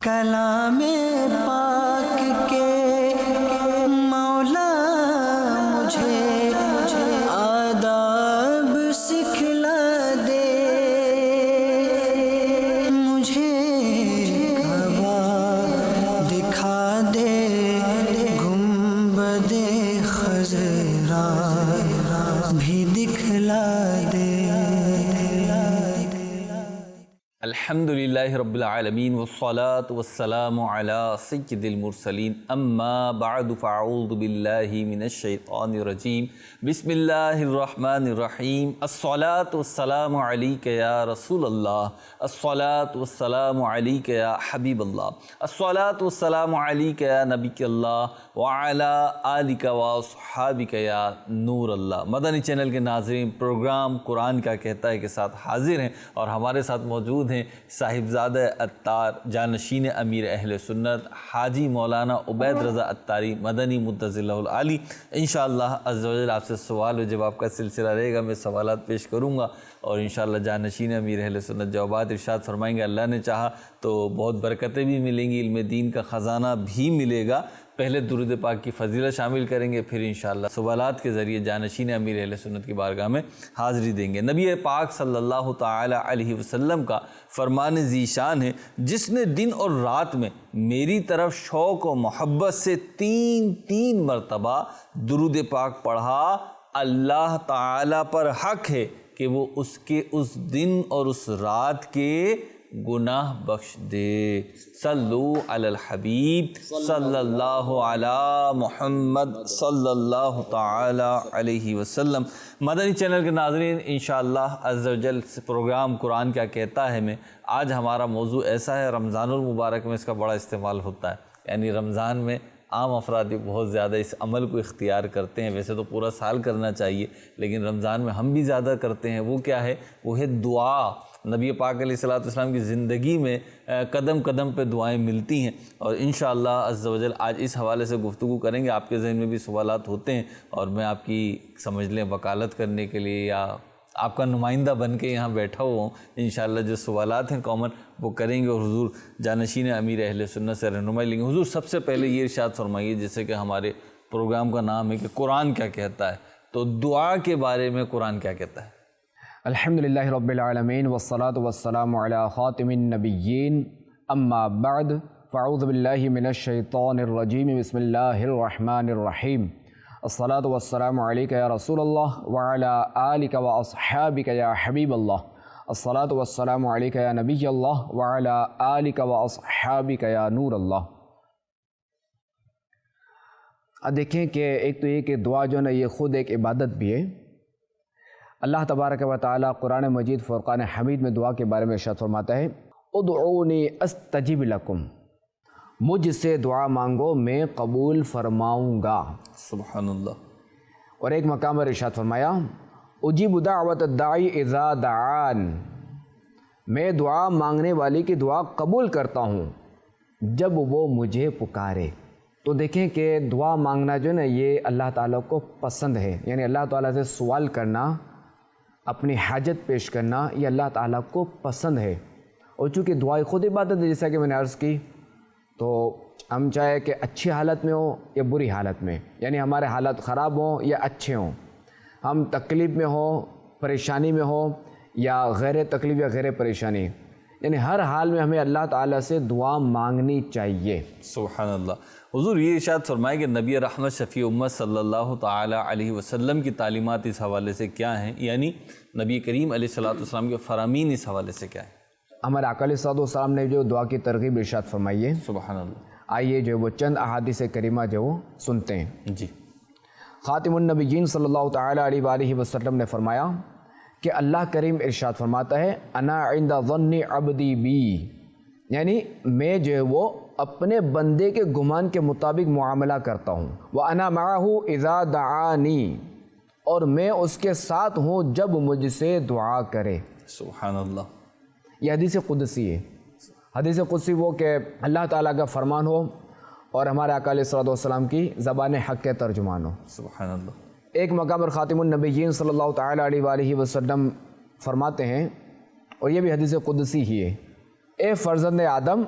کلام پاک کے مولا مجھے آداب سکھلا دے، مجھے کعبہ دکھا دے، گنبد خضرا بھی دکھلا دے۔ الحمدللہ رب العالمین والصلاة والسلام علی سید المرسلین، اما بعد فاعوذ باللہ من الشیطان الرجیم، بسم اللہ الرحمن الرحیم۔ الصلاة والسلام علیک یا رسول اللہ، الصلاة والسلام علیک یا حبیب اللہ، الصلاة والسلام علیک یا نبی اللہ وعلی آلک واصحابک یا نور اللہ۔ مدنی چینل کے ناظرین، پروگرام قرآن کیا کہتا ہے کے ساتھ حاضر ہیں اور ہمارے ساتھ موجود ہیں صاحبزادہ عطار، جانشین امیر اہل سنت حاجی مولانا عبید رضا عطاری مدنی مدظر اللہ العالی۔ انشاءاللہ عز و جل آپ سے سوال و جواب کا سلسلہ رہے گا، میں سوالات پیش کروں گا اور انشاءاللہ جانشین امیر اہل سنت جوابات ارشاد فرمائیں گے۔ اللہ نے چاہا تو بہت برکتیں بھی ملیں گی، علم دین کا خزانہ بھی ملے گا۔ پہلے درود پاک کی فضیلت شامل کریں گے، پھر انشاءاللہ سوالات کے ذریعے جانشین امیر اہل سنت کی بارگاہ میں حاضری دیں گے۔ نبی پاک صلی اللہ تعالی علیہ وسلم کا فرمان ذیشان ہے، جس نے دن اور رات میں میری طرف شوق و محبت سے تین مرتبہ درود پاک پڑھا، اللہ تعالی پر حق ہے کہ وہ اس کے اس دن اور اس رات کے گناہ بخش دے۔ صلو علی الحبیب صلی اللہ علی محمد صلی اللہ تعالی علیہ وسلم۔ مدنی چینل کے ناظرین، انشاءاللہ عز و جل پروگرام قرآن کیا کہتا ہے میں آج ہمارا موضوع ایسا ہے، رمضان المبارک میں اس کا بڑا استعمال ہوتا ہے، یعنی رمضان میں عام افراد بہت زیادہ اس عمل کو اختیار کرتے ہیں، ویسے تو پورا سال کرنا چاہیے لیکن رمضان میں ہم بھی زیادہ کرتے ہیں۔ وہ کیا ہے؟ وہ ہے دعا۔ نبی پاک علیہ السلام کی زندگی میں قدم قدم پہ دعائیں ملتی ہیں اور انشاءاللہ عز و جل آج اس حوالے سے گفتگو کریں گے۔ آپ کے ذہن میں بھی سوالات ہوتے ہیں اور میں آپ کی سمجھ لیں وکالت کرنے کے لیے یا آپ کا نمائندہ بن کے یہاں بیٹھا ہوا ہوں۔ انشاءاللہ جو سوالات ہیں کامن وہ کریں گے اور حضور جانشین امیر اہل سنت سے رہنمائی لیں گے۔ حضور سب سے پہلے یہ ارشاد فرمائیے، جیسے کہ ہمارے پروگرام کا نام ہے کہ قرآن کیا کہتا ہے، تو دعا کے بارے میں قرآن کیا کہتا ہے؟ الحمدللہ رب العالمین والصلاة والسلام علی خاتم النبیین، اما بعد فاعوذ باللہ من الشیطان الرجیم، بسم اللہ الرحمن الرحیم۔ الصلاة والسلام علیک یا رسول اللہ وعلی آلک واصحابک یا حبیب اللہ، الصلاة والسلام علیک یا نبی اللہ وعلی آلک واصحابک یا نور اللہ۔ اب دیکھیں کہ ایک تو یہ کہ دعا جو ہے نا یہ خود ایک عبادت بھی ہے۔ اللہ تبارک و تعالی قرآن مجید فرقان حمید میں دعا کے بارے میں ارشاد فرماتا ہے، ادعونی استجب لکم، مجھ سے دعا مانگو میں قبول فرماؤں گا۔ سبحان اللہ۔ اور ایک مقام پر ارشاد فرمایا، اجیب دعوت الداعی اذا دعان، میں دعا مانگنے والی کی دعا قبول کرتا ہوں جب وہ مجھے پکارے۔ تو دیکھیں کہ دعا مانگنا جو ہے نا یہ اللہ تعالیٰ کو پسند ہے، یعنی اللہ تعالیٰ سے سوال کرنا، اپنی حاجت پیش کرنا یہ اللہ تعالیٰ کو پسند ہے۔ اور چونکہ دعائیں خود عبادت ہے، جیسا کہ میں نے عرض کی، تو ہم چاہے کہ اچھی حالت میں ہوں یا بری حالت میں، یعنی ہمارے حالات خراب ہوں یا اچھے ہوں، ہم تکلیف میں ہوں، پریشانی میں ہوں یا غیر تکلیف یا غیر پریشانی، یعنی ہر حال میں ہمیں اللہ تعالیٰ سے دعا مانگنی چاہیے۔ سبحان اللہ۔ حضور یہ ارشاد فرمائے کہ نبی رحمت شفیع امت صلی اللہ تعالی علیہ وسلم کی تعلیمات اس حوالے سے کیا ہیں، یعنی نبی کریم علیہ السلام کے فرامین اس حوالے سے کیا ہیں؟ ہمارے آقا علیہ السلام نے جو دعا کی ترغیب ارشاد فرمائی ہے، سبحان اللہ۔ آئیے جو وہ چند احادیث کریمہ جو وہ سنتے ہیں۔ جی۔ خاتم النبیین صلی اللہ تعالی علیہ وآلہ وسلم نے فرمایا کہ اللہ کریم ارشاد فرماتا ہے، انا عند ظن عبدی بی، یعنی میں جو ہے وہ اپنے بندے کے گمان کے مطابق معاملہ کرتا ہوں، وَأَنَا مَعَهُ إِذَا دَعَانِي، اور میں اس کے ساتھ ہوں جب مجھ سے دعا کرے۔ سبحان اللہ۔ یہ حدیث قدسی ہے۔ حدیث قدسی وہ کہ اللہ تعالیٰ کا فرمان ہو اور ہمارے آقا علیہ السلام کی زبان حق کے ترجمان ہو۔ سبحان اللہ۔ ایک مقام پر خاتم النبیین صلی اللہ تعالی علیہ وآلہ وسلم فرماتے ہیں، اور یہ بھی حدیث قدسی ہی ہے، اے فرزند آدم،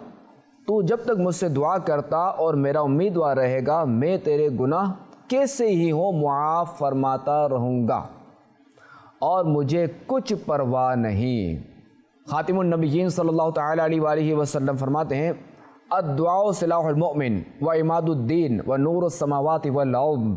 تو جب تک مجھ سے دعا کرتا اور میرا امیدوار رہے گا میں تیرے گناہ کیسے ہی ہو معاف فرماتا رہوں گا اور مجھے کچھ پرواہ نہیں۔ خاتم النبیین صلی اللہ تعالیٰ علیہ وآلہ وسلم فرماتے ہیں الدعاء سلاح المؤمن و عماد الدین و نور السماوات والارض،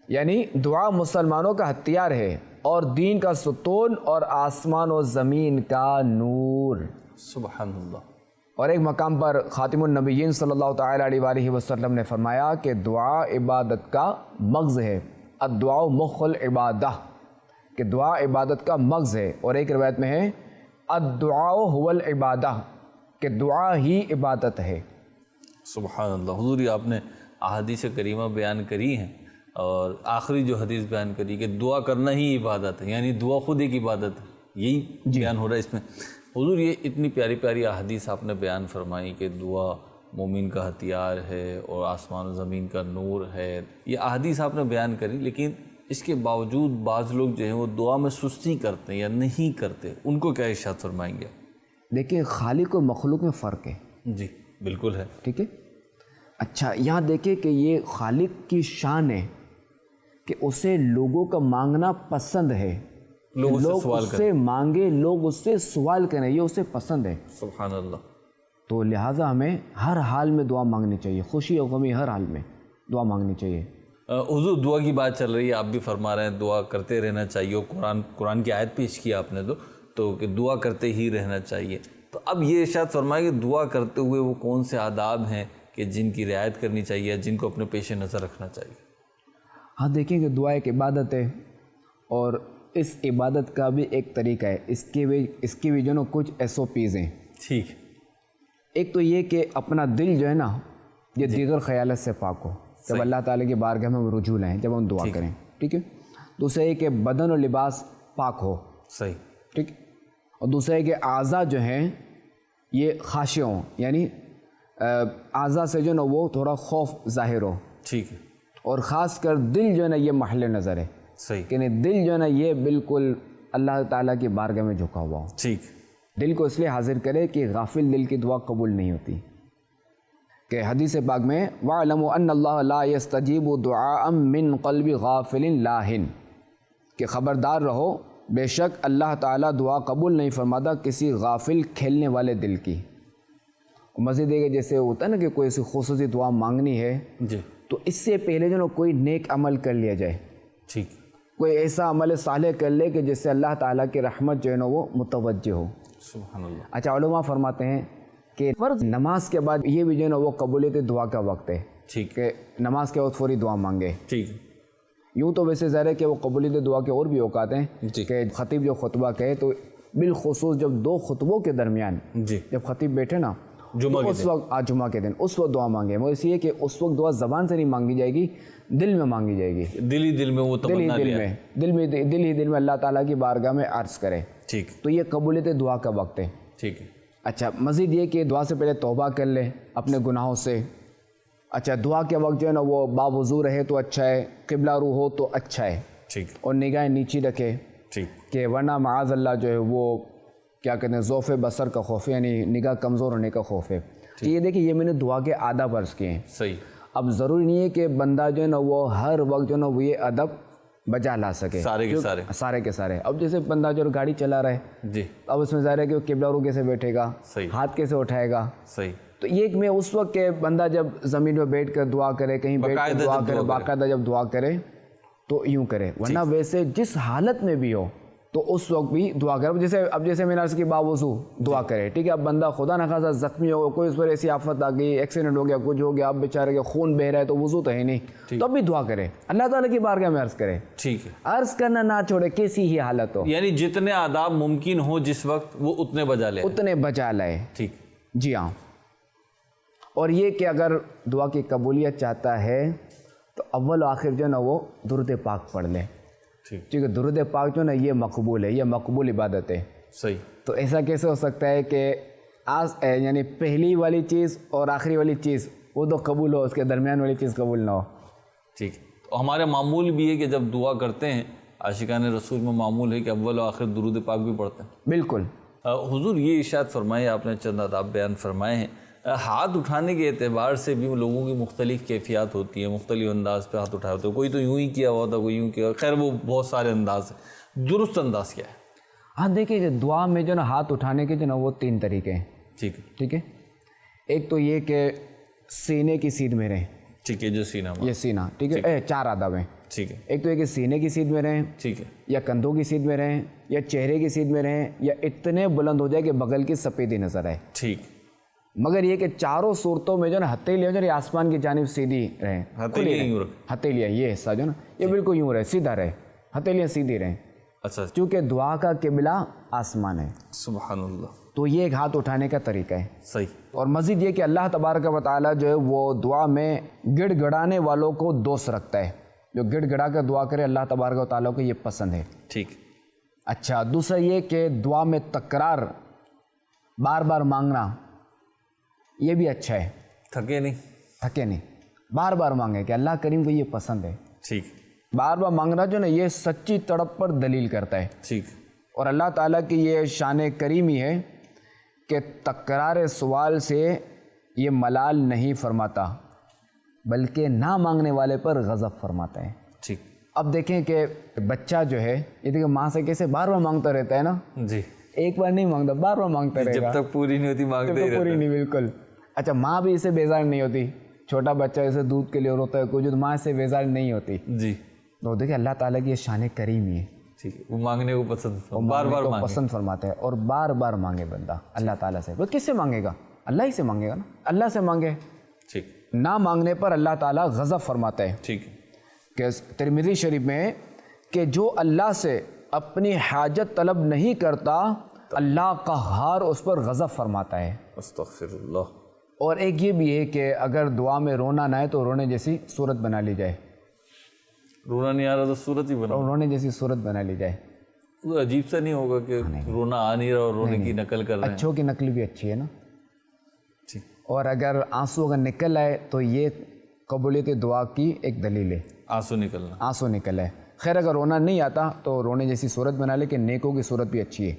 یعنی دعا مسلمانوں کا ہتھیار ہے اور دین کا ستون اور آسمان و زمین کا نور۔ سبحان اللہ۔ اور ایک مقام پر خاتم النبیین صلی اللہ تعالیٰ علیہ وآلہ وسلم نے فرمایا کہ دعا عبادت کا مغز ہے، الدعاء مخ العبادہ، کہ دعا عبادت کا مغز ہے۔ اور ایک روایت میں ہے الدعاء هو العبادہ، کہ دعا ہی عبادت ہے۔ سبحان اللہ۔ حضور یہ آپ نے احادیث کریمہ بیان کری ہیں، اور آخری جو حدیث بیان کری کہ دعا کرنا ہی عبادت ہے، یعنی دعا خود ایک عبادت ہے، یہی بیان ہو رہا ہے اس میں۔ حضور یہ اتنی پیاری پیاری احادیث آپ نے بیان فرمائی کہ دعا مومن کا ہتھیار ہے اور آسمان و زمین کا نور ہے، یہ احادیث آپ نے بیان کری، لیکن اس کے باوجود بعض لوگ جو ہیں وہ دعا میں سستی کرتے ہیں یا نہیں کرتے، ان کو کیا ارشاد فرمائیں گے؟ دیکھیں خالق و مخلوق میں فرق ہے۔ جی بالکل ہے۔ ٹھیک ہے، اچھا یہاں دیکھیں کہ یہ خالق کی شان ہے کہ اسے لوگوں کا مانگنا پسند ہے، لوگ اس سے مانگے، لوگ اس سے سوال کریں، یہ اسے پسند ہے۔ سبحان اللہ۔ تو لہٰذا ہمیں ہر حال میں دعا مانگنی چاہیے، خوشی اور غمی ہر حال میں دعا مانگنی چاہیے۔ حضور دعا کی بات چل رہی ہے، آپ بھی فرما رہے ہیں دعا کرتے رہنا چاہیے، قرآن کی آیت پیش کی آپ نے تو کہ دعا کرتے ہی رہنا چاہیے۔ تو اب یہ ارشاد فرمائے کہ دعا کرتے ہوئے وہ کون سے آداب ہیں کہ جن کی رعایت کرنی چاہیے، جن کو اپنے پیش نظر رکھنا چاہیے؟ ہاں دیکھیں کہ دعا ایک عبادت ہے، اور اس عبادت کا بھی ایک طریقہ ہے، اس کی بھی جو نا کچھ SOPs ہیں۔ ٹھیک۔ ایک تو یہ کہ اپنا دل جو ہے نا یہ دیگر خیالت سے پاک ہو، جب اللہ تعالیٰ کی بارگاہ میں ہم رجوع لائیں، جب ہم دعا کریں، ٹھیک ہے۔ دوسرا یہ کہ بدن اور لباس پاک ہو، صحیح، ٹھیک۔ اور دوسرا یہ کہ اعضاء جو ہیں یہ خاشع ہوں، یعنی اعضاء سے جو نا وہ تھوڑا خوف ظاہر ہو، ٹھیک ہے۔ اور خاص کر دل جو ہے نا یہ محل نظر ہے، صحیح، کہ دل جو ہے نا یہ بالکل اللہ تعالیٰ کی بارگاہ میں جھکا ہوا ہو۔ ٹھیک۔ دل کو اس لیے حاضر کرے کہ غافل دل کی دعا قبول نہیں ہوتی، کہ حدیث پاک میں وَاعْلَمُوا أَنَّ اللَّهَ لَا يَسْتَجِيبُ دُعَاءً مِّن قَلْبِ غَافِلٍ لَاهٍ، کہ خبردار رہو بے شک اللہ تعالیٰ دعا قبول نہیں فرماتا کسی غافل کھیلنے والے دل کی۔ مزید ہے کہ جیسے ہوتا ہے نا کہ کوئی ایسی خصوصی دعا مانگنی ہے جی، تو اس سے پہلے جو نا کوئی نیک عمل کر لیا جائے، ٹھیک، کوئی ایسا عمل صالح کر لے کہ جس سے اللہ تعالیٰ کی رحمت جو ہے نا وہ متوجہ ہو۔ سبحان اللہ۔ اچھا علماء فرماتے ہیں کہ فرض نماز کے بعد یہ بھی جو ہے نا وہ قبولیت دعا کا وقت ہے، ٹھیک، کہ نماز کے وقت فوری دعا مانگے۔ ٹھیک، یوں تو ویسے ظاہر ہے کہ وہ قبولیت دعا کے اور بھی اوقات ہیں، جی، کہ خطیب جو خطبہ کہے تو بالخصوص جب دو خطبوں کے درمیان جی، جب خطیب بیٹھے نا جمعہ تو اس وقت جمعہ کے دن اس وقت دعا مانگے۔ وہ اس لیے کہ اس وقت دعا زبان سے نہیں مانگی جائے گی، دل میں مانگی جائے گی، دل ہی دل میں وہ تمنا لیا، دل ہی دل میں اللہ تعالیٰ کی بارگاہ میں عرض کرے، ٹھیک، تو یہ قبولیت دعا کا وقت ہے۔ ٹھیک ہے۔ اچھا مزید یہ کہ دعا سے پہلے توبہ کر لے اپنے گناہوں سے۔ اچھا دعا کے وقت جو ہے نا وہ باوضو رہے تو اچھا ہے، قبلہ رو ہو تو اچھا ہے، ٹھیک، اور نگاہیں نیچی رکھے، ٹھیک، کہ ورنہ معاذ اللہ جو ہے وہ کیا کہتے ہیں ذوف بصر کا خوف ہے، یعنی نگاہ کمزور ہونے کا خوف ہے۔ تو یہ دیکھیں یہ میں نے دعا کے آداب عرض کیے ہیں۔ صحیح۔ اب ضروری نہیں ہے کہ بندہ جو ہے نا وہ ہر وقت جو ہے نا وہ یہ ادب بجا لا سکے، سارے کے سارے۔ اب جیسے بندہ جو گاڑی چلا رہا ہے، جی، اب اس میں ظاہر ہے کہ وہ قبلہ رو کیسے بیٹھے گا، صحیح، ہاتھ کیسے اٹھائے گا، صحیح، تو یہ ایک میں اس وقت کہ بندہ جب زمین پہ بیٹھ کر دعا کرے، کہیں بیٹھ کر دعا کرے، باقاعدہ جب دعا کرے تو یوں کرے، ورنہ ویسے جس حالت میں بھی ہو تو اس وقت بھی دعا کرے۔ جیسے میں نے عرض کی باوضو دعا کرے، ٹھیک ہے، اب بندہ خدا نخواستہ زخمی ہو، کوئی اس پر ایسی آفت آ گئی، ایکسیڈنٹ ہو گیا، کچھ ہو گیا، اب بیچارے کے خون بہہ رہا ہے تو وضو تو ہے نہیں، تو اب بھی دعا کرے، اللہ تعالیٰ کی بارگاہ میں عرض کرے، ٹھیک ہے، عرض کرنا نہ چھوڑے کیسی ہی حالت ہو، یعنی جتنے آداب ممکن ہو جس وقت وہ اتنے بجا لے، اتنے بچا لائے۔ ٹھیک، جی ہاں۔ اور یہ کہ اگر دعا کی قبولیت چاہتا ہے تو اول و آخر جو ہے نا وہ درود پاک پڑھ لے، ٹھیک، کیونکہ درود پاک جو ہے نا یہ مقبول ہے، یہ مقبول عبادت ہے۔ صحیح۔ تو ایسا کیسے ہو سکتا ہے کہ یعنی پہلی والی چیز اور آخری والی چیز وہ تو قبول ہو، اس کے درمیان والی چیز قبول نہ ہو؟ ٹھیک، تو ہمارے معمول بھی ہے کہ جب دعا کرتے ہیں عاشقان رسول میں معمول ہے کہ اول و آخر درود پاک بھی پڑھتے ہیں۔ بالکل۔ حضور یہ ارشاد فرمائے، آپ نے چند آداب بیان فرمائے ہیں، ہاتھ اٹھانے کے اعتبار سے بھی لوگوں کی مختلف کیفیات ہوتی ہیں، مختلف انداز پہ ہاتھ اٹھائے ہوتے ہیں، کوئی تو یوں ہی کیا ہوا تھا، کوئی یوں کیا، خیر وہ بہت سارے انداز ہیں، درست انداز کیا ہے؟ ہاں دیکھیے دعا میں جو نا ہاتھ اٹھانے کے جو نا وہ 3 طریقے ہیں. ٹھیک ہے. ایک تو یہ کہ سینے کی سیدھ میں رہیں. ٹھیک ہے، جو سینہ یہ سینہ. ٹھیک ہے. 4 آداب ہیں. ٹھیک ہے. ایک تو یہ کہ سینے کی سیدھ میں رہیں. ٹھیک ہے. یا کندھوں کی سیدھ میں رہیں، یا چہرے کی سیدھ میں رہیں، یا اتنے بلند ہو جائے کہ بغل کی سفیدی نظر آئے. ٹھیک. مگر یہ کہ چاروں صورتوں میں جو نا ہتھیلیاں جو نا آسمان کی جانب سیدھی رہیں. ہتھیلیاں یہ حصہ جو نا یہ بالکل یوں رہے، سیدھا رہے، ہتھیلیاں سیدھی رہیں. اچھا. چونکہ دعا کا قبلہ آسمان ہے. سبحان اللہ. تو یہ ایک ہاتھ اٹھانے کا طریقہ ہے. صحیح. اور مزید یہ کہ اللہ تبارک و تعالیٰ جو ہے وہ دعا میں گڑ گڑانے والوں کو دوست رکھتا ہے. جو گڑ گڑا کر دعا کرے اللہ تبارک و تعالیٰ کو یہ پسند ہے. ٹھیک. اچھا، دوسرا یہ کہ دعا میں تکرار بار بار مانگنا یہ بھی اچھا ہے. تھکے نہیں، بار بار مانگے کہ اللہ کریم کو یہ پسند ہے. ٹھیک. بار بار مانگنا جو نا یہ سچی تڑپ پر دلیل کرتا ہے. ٹھیک. اور اللہ تعالیٰ کی یہ شان کریمی ہے کہ تکرار سوال سے یہ ملال نہیں فرماتا بلکہ نہ مانگنے والے پر غضب فرماتا ہے. ٹھیک. اب دیکھیں کہ بچہ جو ہے یہ دیکھیں ماں سے کیسے بار بار مانگتا رہتا ہے نا. جی. ایک بار نہیں مانگتا، بار بار مانگتا رہے گا جب تک پوری نہیں ہوتی مانگتے ہی رہتا. پوری نہیں، بالکل. اچھا، ماں بھی اسے بیزار نہیں ہوتی. چھوٹا بچہ اسے دودھ کے لیے روتا ہے کوئی، جو ماں سے بیزار نہیں ہوتی. جی. تو دیکھیں اللہ تعالیٰ کی یہ شان کریمی ہے. ٹھیک ہے. وہ مانگنے کو بار بار پسند فرماتا ہے. اور بار بار مانگے بندہ اللہ تعالیٰ سے. وہ کس سے مانگے گا؟ اللہ ہی سے مانگے گا نا. اللہ سے مانگے. ٹھیک. نہ مانگنے پر اللہ تعالیٰ غضب فرماتا ہے. ٹھیک. کہ ترمذی شریف میں کہ جو اللہ سے اپنی حاجت طلب نہیں کرتا اللہ قہار اس پر غضب فرماتا ہے. استغفر اللہ. اور ایک یہ بھی ہے کہ اگر دعا میں رونا نہ آئے تو رونے جیسی صورت بنا لی جائے. رونا نہیں آ رہا تو صورت ہی بنا. رونے جیسی صورت بنا لی جائے. تو عجیب سا نہیں ہوگا کہ رونا آ نہیں رہا اور رونے کی نقل کر رہے ہیں. اچھوں کی نقل بھی اچھی ہے نا. ٹھیک. اور اگر آنسو اگر نکل آئے تو یہ قبولیت دعا کی ایک دلیل ہے. آنسو نکلنا. آنسو نکل آئے. خیر اگر رونا نہیں آتا تو رونے جیسی صورت بنا لے کہ نیکوں کی صورت بھی اچھی ہے.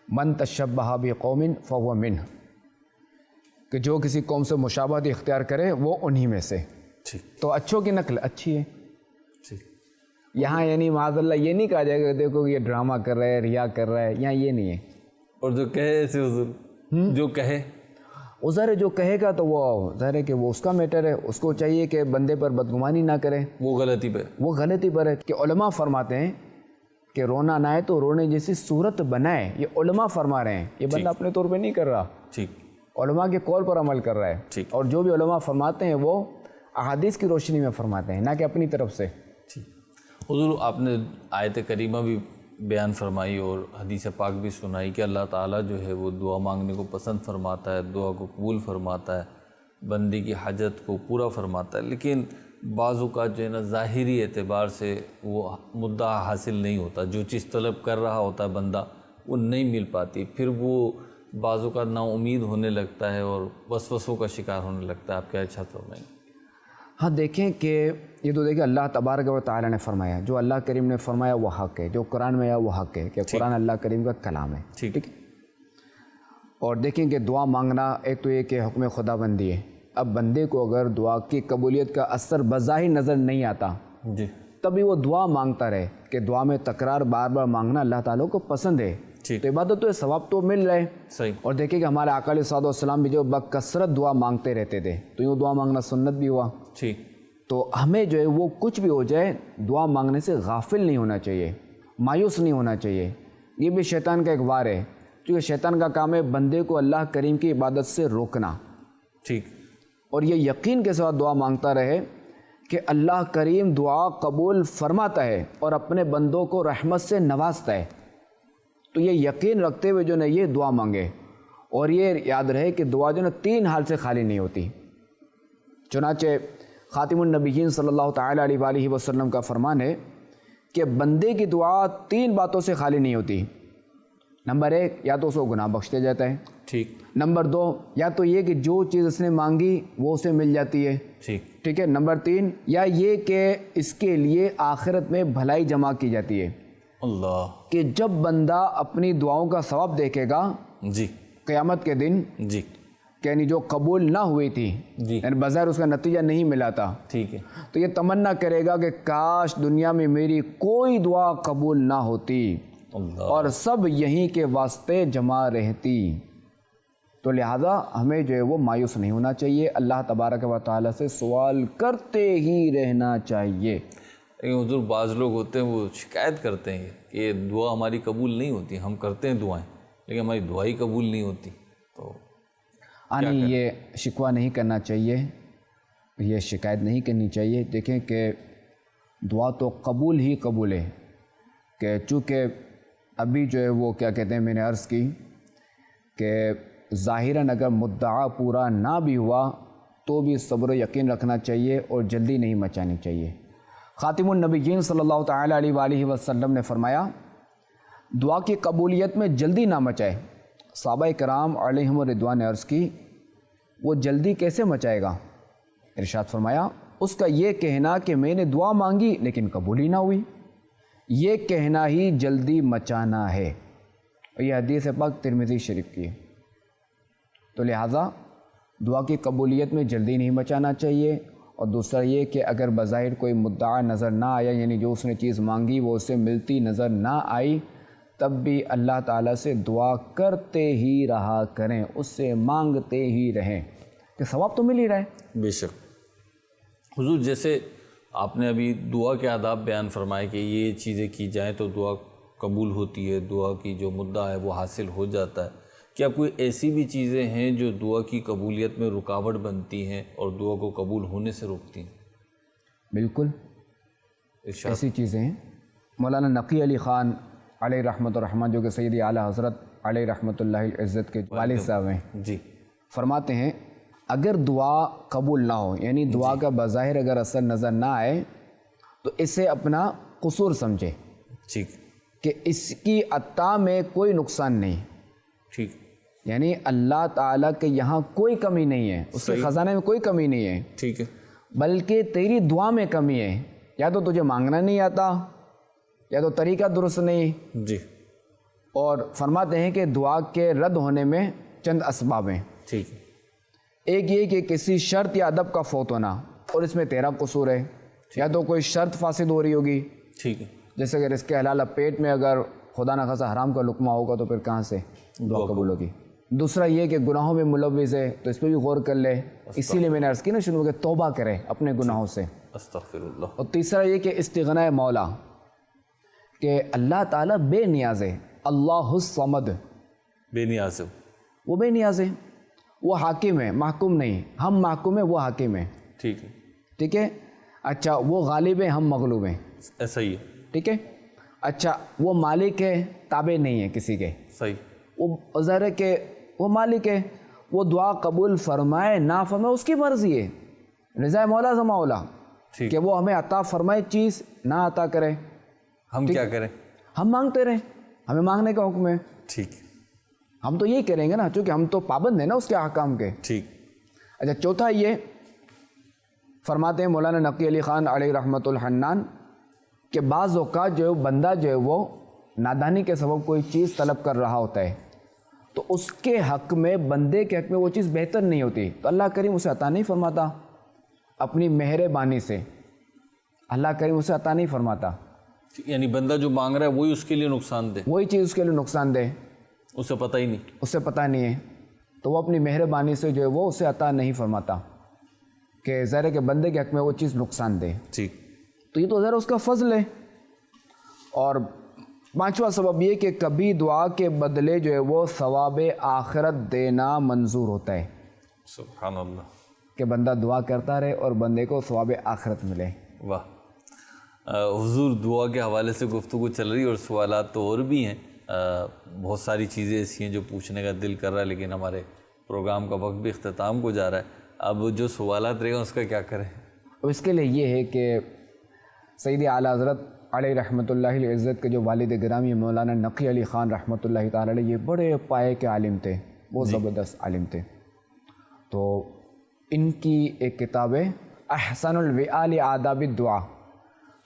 من تشبہ بقوم فہو منہ، کہ جو کسی قوم سے مشابہت اختیار کرے وہ انہی میں سے. ٹھیک. تو اچھوں کی نقل اچھی ہے. ٹھیک. یہاں یعنی معاذ اللہ یہ نہیں کہا جائے گا دیکھو یہ ڈرامہ کر رہا ہے، ریا کر رہا ہے. یہاں یہ نہیں ہے. اور جو کہے ایسے حضور جو کہے وہ ظاہر جو کہے گا تو وہ ظاہر ہے کہ وہ اس کا میٹر ہے. اس کو چاہیے کہ بندے پر بدگمانی نہ کرے. وہ غلطی پر ہے. کہ علماء فرماتے ہیں کہ رونا نہ آئے تو رونے جیسی صورت بنائے. یہ علماء فرما رہے ہیں، یہ بندہ اپنے طور پہ نہیں کر رہا. ٹھیک. علماء کے قول پر عمل کر رہا ہے. ٹھیک. اور جو بھی علماء فرماتے ہیں وہ احادیث کی روشنی میں فرماتے ہیں، نہ کہ اپنی طرف سے. ٹھیک. حضور آپ نے آیت کریمہ بھی بیان فرمائی اور حدیث پاک بھی سنائی کہ اللہ تعالیٰ جو ہے وہ دعا مانگنے کو پسند فرماتا ہے، دعا کو قبول فرماتا ہے، بندی کی حاجت کو پورا فرماتا ہے. لیکن بعض اوقات جو ہے نا ظاہری اعتبار سے وہ مدعا حاصل نہیں ہوتا. جو چیز طلب کر رہا ہوتا ہے بندہ وہ نہیں مل پاتی. پھر وہ بعض اوقات نا امید ہونے لگتا ہے اور وسوسوں کا شکار ہونے لگتا ہے. آپ کیا ارشاد فرمائیں گے؟ ہاں دیکھیں کہ یہ تو دیکھیں اللہ تبارک و تعالیٰ نے فرمایا، جو اللہ کریم نے فرمایا وہ حق ہے، جو قرآن میں آیا وہ حق ہے، کہ قرآن اللہ کریم کا کلام ہے. ٹھیک. اور دیکھیں کہ دعا مانگنا ایک تو یہ کہ حکم خدا بندی ہے. اب بندے کو اگر دعا کی قبولیت کا اثر بظاہر نظر نہیں آتا جی تبھی وہ دعا مانگتا رہے. کہ دعا میں تکرار بار بار مانگنا اللہ تعالیٰ کو پسند ہے. تو عبادت تو ثواب تو مل رہے. صحیح. اور دیکھیں کہ ہمارے آقا علیہ الصلوۃ والسلام بھی جو بکثرت دعا مانگتے رہتے تھے، تو یوں دعا مانگنا سنت بھی ہوا. ٹھیک. تو ہمیں جو ہے وہ کچھ بھی ہو جائے دعا مانگنے سے غافل نہیں ہونا چاہیے، مایوس نہیں ہونا چاہیے. یہ بھی شیطان کا ایک وار ہے، کیونکہ شیطان کا کام ہے بندے کو اللہ کریم کی عبادت سے روکنا. ٹھیک. اور یہ یقین کے ساتھ دعا مانگتا رہے کہ اللہ کریم دعا قبول فرماتا ہے اور اپنے بندوں کو رحمت سے نوازتا ہے. تو یہ یقین رکھتے ہوئے جو نا یہ دعا مانگے. اور یہ یاد رہے کہ دعا جو نا 3 حال سے خالی نہیں ہوتی. چنانچہ خاتم النبیین صلی اللہ تعالیٰ علیہ وآلہ وسلم کا فرمان ہے کہ بندے کی دعا 3 باتوں سے خالی نہیں ہوتی. نمبر 1 یا تو اس کو گناہ بخش دیا جاتا ہے. ٹھیک. نمبر 2 یا تو یہ کہ جو چیز اس نے مانگی وہ اسے مل جاتی ہے. ٹھیک ہے. نمبر 3 یا یہ کہ اس کے لیے آخرت میں بھلائی جمع کی جاتی ہے. اللہ. کہ جب بندہ اپنی دعاؤں کا ثواب دیکھے گا جی قیامت کے دن جی کہ یعنی جو قبول نہ ہوئی تھی جی یعنی بظاہر اس کا نتیجہ نہیں ملا تھا، ٹھیک ہے، تو یہ تمنا کرے گا کہ کاش دنیا میں میری کوئی دعا قبول نہ ہوتی اللہ اور سب یہیں کے واسطے جمع رہتی. تو لہٰذا ہمیں جو ہے وہ مایوس نہیں ہونا چاہیے، اللہ تبارک و تعالیٰ سے سوال کرتے ہی رہنا چاہیے. لیکن حضور بعض لوگ ہوتے ہیں وہ شکایت کرتے ہیں کہ یہ دعا ہماری قبول نہیں ہوتی، ہم کرتے ہیں دعائیں لیکن ہماری دعائی قبول نہیں ہوتی. تو یعنی یہ شکوہ نہیں کرنا چاہیے، یہ شکایت نہیں کرنی چاہیے. دیکھیں کہ دعا تو قبول ہی قبول ہے، کہ چونکہ ابھی جو ہے وہ کیا کہتے ہیں، میں نے عرض کی کہ ظاہراً اگر مدعا پورا نہ بھی ہوا تو بھی صبر و یقین رکھنا چاہیے اور جلدی نہیں مچانی چاہیے. خاتم النبیین صلی اللہ تعالیٰ علیہ وآلہ وسلم نے فرمایا دعا کی قبولیت میں جلدی نہ مچائے. صحابہ کرام علیہم الرضوان نے عرض کی وہ جلدی کیسے مچائے گا؟ ارشاد فرمایا اس کا یہ کہنا کہ میں نے دعا مانگی لیکن قبول ہی نہ ہوئی، یہ کہنا ہی جلدی مچانا ہے. یہ حدیث پاک ترمذی شریف کی ہے. تو لہٰذا دعا کی قبولیت میں جلدی نہیں مچانا چاہیے. اور دوسرا یہ کہ اگر بظاہر کوئی مدعا نظر نہ آیا، یعنی جو اس نے چیز مانگی وہ اسے ملتی نظر نہ آئی، تب بھی اللہ تعالیٰ سے دعا کرتے ہی رہا کریں، اس سے مانگتے ہی رہیں کہ ثواب تو مل ہی رہا ہے. بے شک. حضور جیسے آپ نے ابھی دعا کے آداب بیان فرمائے کہ یہ چیزیں کی جائیں تو دعا قبول ہوتی ہے، دعا کی جو مدعا ہے وہ حاصل ہو جاتا ہے. کیا کوئی ایسی بھی چیزیں ہیں جو دعا کی قبولیت میں رکاوٹ بنتی ہیں اور دعا کو قبول ہونے سے روکتی ہیں؟ بالکل ارشاد. ایسی چیزیں ہیں. مولانا نقی علی خان علیہ رحمۃ الرحمٰن جو کہ سیدی اعلیٰ حضرت علیہ رحمۃ اللہ العزت کے والد صاحب ہیں، جی فرماتے ہیں اگر دعا قبول نہ ہو، یعنی دعا کا بظاہر اگر اثر نظر نہ آئے تو اسے اپنا قصور سمجھے ٹھیک کہ اس کی عطا میں کوئی نقصان نہیں، ٹھیک یعنی اللہ تعالیٰ کے یہاں کوئی کمی نہیں ہے، اس کے خزانے میں کوئی کمی نہیں ہے، ٹھیک ہے، بلکہ تیری دعا میں کمی ہے. یا تو تجھے مانگنا نہیں آتا یا تو طریقہ درست نہیں. جی اور فرماتے ہیں کہ دعا کے رد ہونے میں چند اسباب ہیں. ٹھیک. ایک یہ کہ کسی شرط یا ادب کا فوت ہونا، اور اس میں تیرا قصور ہے. یا تو کوئی شرط فاسد ہو رہی ہوگی، ٹھیک ہے، جیسے کہ رزق حلال پیٹ میں اگر خدا نہ خاصا حرام کا لقمہ ہوگا تو پھر کہاں سے دعا قبول ہوگی. دوسرا یہ کہ گناہوں میں ملوث ہے تو اس پہ بھی غور کر لے. اسی لیے میں نے عرض کی نا شروع میں کہ توبہ کرے اپنے گناہوں سے. استغفر اللہ. اور تیسرا یہ کہ استغناء مولا، کہ اللہ تعالیٰ بے نیاز ہے. اللہ الصمد، بے نیاز ہے، وہ بے نیاز ہے، وہ حاکم ہے، محکوم نہیں. ہم محکوم ہیں، وہ حاکم ہے. ٹھیک ہے، ٹھیک ہے. اچھا وہ غالب ہیں، ہم مغلوب ہیں. ایسا ہی ہے. ٹھیک ہے. اچھا وہ مالک ہے، تابع نہیں ہے کسی کے. صحیح. وہ ظاہر ہے کہ وہ مالک ہے، وہ دعا قبول فرمائے نہ فرمائے اس کی مرضی ہے. رضا مولا زما اولا، ٹھیک. کہ وہ ہمیں عطا فرمائے چیز نہ عطا کرے، ہم کیا کریں؟ ہم مانگتے رہیں، ہمیں مانگنے کا حکم ہے. ٹھیک. ہم تو یہی کریں گے نا، چونکہ ہم تو پابند ہیں نا اس کے احکام کے. ٹھیک. اچھا چوتھا یہ فرماتے ہیں مولانا نقی علی خان علیہ رحمۃ الحنان کہ بعض اوقات جو ہے بندہ جو ہے وہ نادانی کے سبب کوئی چیز طلب کر رہا ہوتا ہے تو اس کے حق میں، بندے کے حق میں وہ چیز بہتر نہیں ہوتی تو اللہ کریم اسے عطا نہیں فرماتا. اپنی مہربانی سے اللہ کریم اسے عطا نہیں فرماتا. یعنی بندہ جو مانگ رہا ہے وہی اس کے لیے نقصان دہ، وہی چیز اس کے لیے نقصان دہ، اسے پتہ ہی نہیں، اسے پتہ نہیں ہے تو وہ اپنی مہربانی سے جو ہے وہ اسے عطا نہیں فرماتا، کہ ظاہر ہے کہ بندے کے حق میں وہ چیز نقصان دہ. ٹھیک. تو یہ تو ذرا اس کا فضل ہے. اور پانچواں سبب یہ کہ کبھی دعا کے بدلے جو ہے وہ ثواب آخرت دینا منظور ہوتا ہے. سبحان اللہ. کہ بندہ دعا کرتا رہے اور بندے کو ثواب آخرت ملے. واہ. حضور دعا کے حوالے سے گفتگو چل رہی اور سوالات تو اور بھی ہیں، بہت ساری چیزیں ایسی ہیں جو پوچھنے کا دل کر رہا ہے لیکن ہمارے پروگرام کا وقت بھی اختتام کو جا رہا ہے. اب جو سوالات رہے گا اس کا کیا کریں؟ اس کے لیے یہ ہے کہ سیدی اعلیٰ حضرت علیہ رحمۃ اللہ العزت کے جو والد گرامی مولانا نقی علی خان رحمۃ اللہ تعالی علیہ، یہ بڑے پائے کے عالم تھے، بہت زبردست عالم تھے. تو ان کی ایک کتاب ہے احسن الوئال آداب الدعا،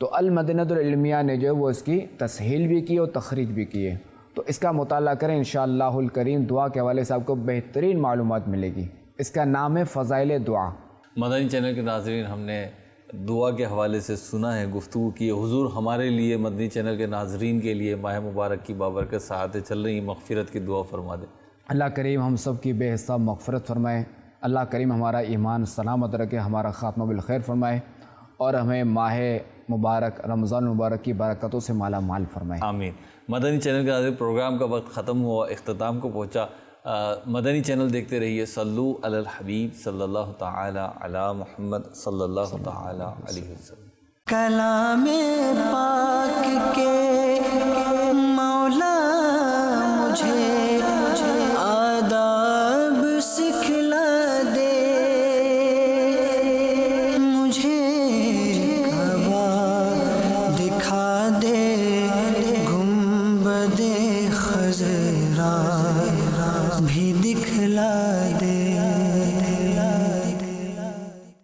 تو المدینۃ العلمیہ نے جو ہے وہ اس کی تسہیل بھی کی اور تخریج بھی کی ہے. تو اس کا مطالعہ کریں انشاءاللہ الکریم، دعا کے حوالے سے آپ کو بہترین معلومات ملے گی. اس کا نام ہے فضائل دعا۔ مدنی چینل کے ناظرین، ہم نے دعا کے حوالے سے سنا ہے، گفتگو کی ہے۔ حضور ہمارے لیے، مدنی چینل کے ناظرین کے لیے ماہ مبارک کی بابرکت ساعتیں چل رہی ہیں، مغفرت کی دعا فرما دیں۔ اللہ کریم ہم سب کی بے حساب مغفرت فرمائے، اللہ کریم ہمارا ایمان سلامت رکھے، ہمارا خاتمہ بالخیر فرمائے، اور ہمیں ماہ مبارک رمضان المبارک کی برکتوں سے مالا مال فرمائے، آمین۔ مدنی چینل کے ناظرین، پروگرام کا وقت ختم ہوا، اختتام کو پہنچا۔ مدنی چینل دیکھتے رہیے۔ صلو علی الحبیب صلی اللہ تعالی علی محمد صلی اللہ تعالی علیہ وسلم۔ کلام پاک کے مولا مجھے